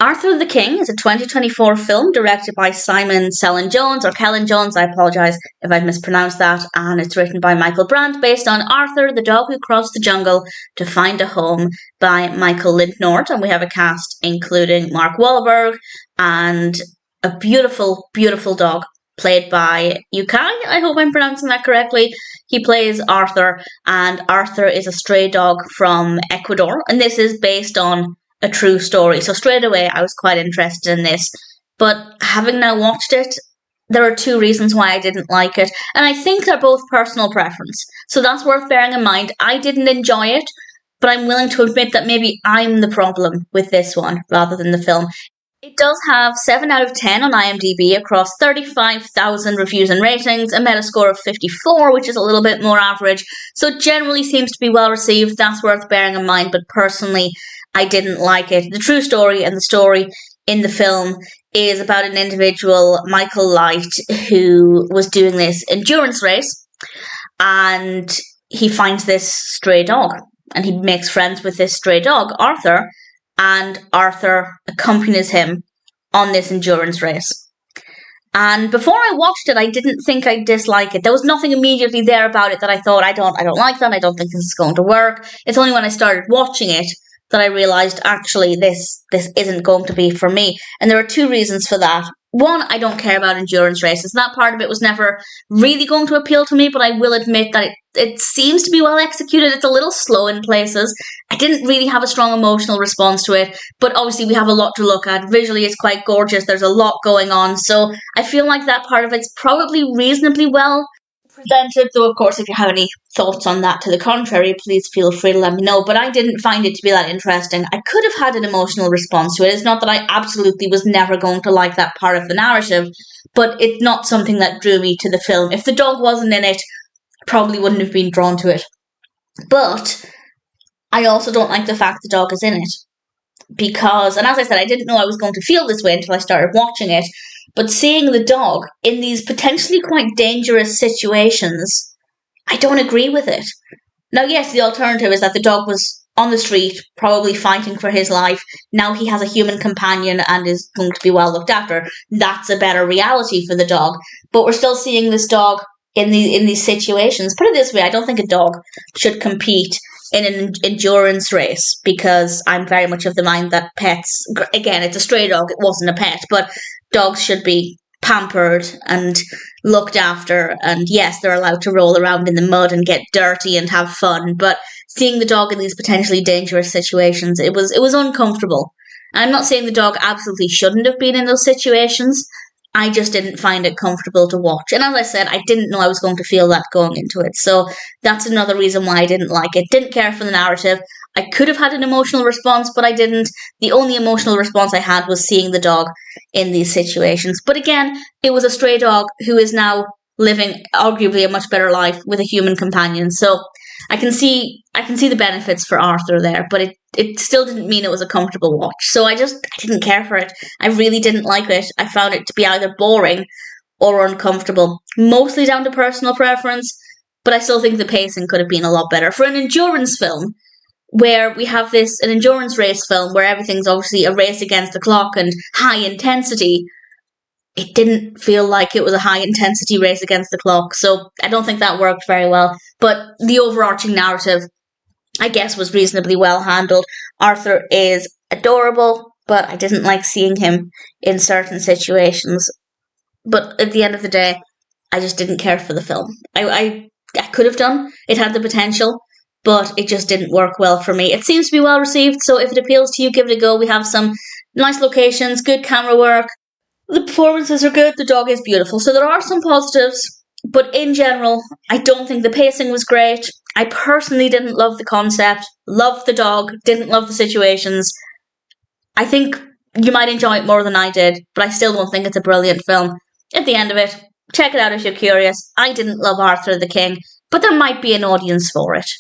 Arthur the King is a 2024 film directed by Simon Cellan Jones, or Kellen Jones, I apologise if I've mispronounced that, and it's written by Michael Brandt, based on Arthur, the Dog Who Crossed the Jungle to Find a Home by Mikael Lindnord, and we have a cast including Mark Wahlberg and a beautiful, beautiful dog played by Ukai. I hope I'm pronouncing that correctly. He plays Arthur, and Arthur is a stray dog from Ecuador, and this is based on a true story. So straight away, I was quite interested in this. But having now watched it, there are two reasons why I didn't like it. And I think they're both personal preference. So that's worth bearing in mind. I didn't enjoy it, but I'm willing to admit that maybe I'm the problem with this one rather than the film. It does have 7 out of 10 on IMDb across 35,000 reviews and ratings, a Metascore of 54, which is a little bit more average. So it generally seems to be well received. That's worth bearing in mind. But personally, I didn't like it. The true story and the story in the film is about an individual, Michael Light, who was doing this endurance race, and he finds this stray dog, and he makes friends with this stray dog, Arthur, and Arthur accompanies him on this endurance race. And before I watched it, I didn't think I'd dislike it. There was nothing immediately there about it that I thought, I don't like that, I don't think this is going to work. It's only when I started watching it that I realised, actually, this isn't going to be for me. And there are two reasons for that. One, I don't care about endurance races. That part of it was never really going to appeal to me, but I will admit that it seems to be well executed. It's a little slow in places. I didn't really have a strong emotional response to it, but obviously we have a lot to look at. Visually, it's quite gorgeous. There's a lot going on. So I feel like that part of it's probably reasonably well presented, though of course if you have any thoughts on that to the contrary, please feel free to let me know. But I didn't find it to be that interesting. I could have had an emotional response to it. It's not that I absolutely was never going to like that part of the narrative, but it's not something that drew me to the film. If the dog wasn't in it, I probably wouldn't have been drawn to it. But I also don't like the fact the dog is in it, because, and as I said, I didn't know I was going to feel this way until I started watching it. But seeing the dog in these potentially quite dangerous situations, I don't agree with it. Now, yes, the alternative is that the dog was on the street, probably fighting for his life. Now he has a human companion and is going to be well looked after. That's a better reality for the dog. But we're still seeing this dog in these situations. Put it this way, I don't think a dog should compete in an endurance race, because I'm very much of the mind that pets, again, it's a stray dog, it wasn't a pet, but dogs should be pampered and looked after, and yes, they're allowed to roll around in the mud and get dirty and have fun, but seeing the dog in these potentially dangerous situations, it was uncomfortable. I'm not saying the dog absolutely shouldn't have been in those situations, I just didn't find it comfortable to watch. And as I said, I didn't know I was going to feel that going into it. So that's another reason why I didn't like it. Didn't care for the narrative. I could have had an emotional response, but I didn't. The only emotional response I had was seeing the dog in these situations. But again, it was a stray dog who is now living arguably a much better life with a human companion. So I can see the benefits for Arthur there, but it still didn't mean it was a comfortable watch. So I didn't care for it. I really didn't like it. I found it to be either boring or uncomfortable, mostly down to personal preference, but I still think the pacing could have been a lot better. For an endurance film, where we have an endurance race film where everything's obviously a race against the clock and high intensity, it didn't feel like it was a high-intensity race against the clock, so I don't think that worked very well. But the overarching narrative, I guess, was reasonably well handled. Arthur is adorable, but I didn't like seeing him in certain situations. But at the end of the day, I just didn't care for the film. I could have done. It had the potential, but it just didn't work well for me. It seems to be well received, so if it appeals to you, give it a go. We have some nice locations, good camera work. The performances are good, the dog is beautiful, so there are some positives, but in general, I don't think the pacing was great. I personally didn't love the concept, loved the dog, didn't love the situations. I think you might enjoy it more than I did, but I still don't think it's a brilliant film. At the end of it, check it out if you're curious. I didn't love Arthur the King, but there might be an audience for it.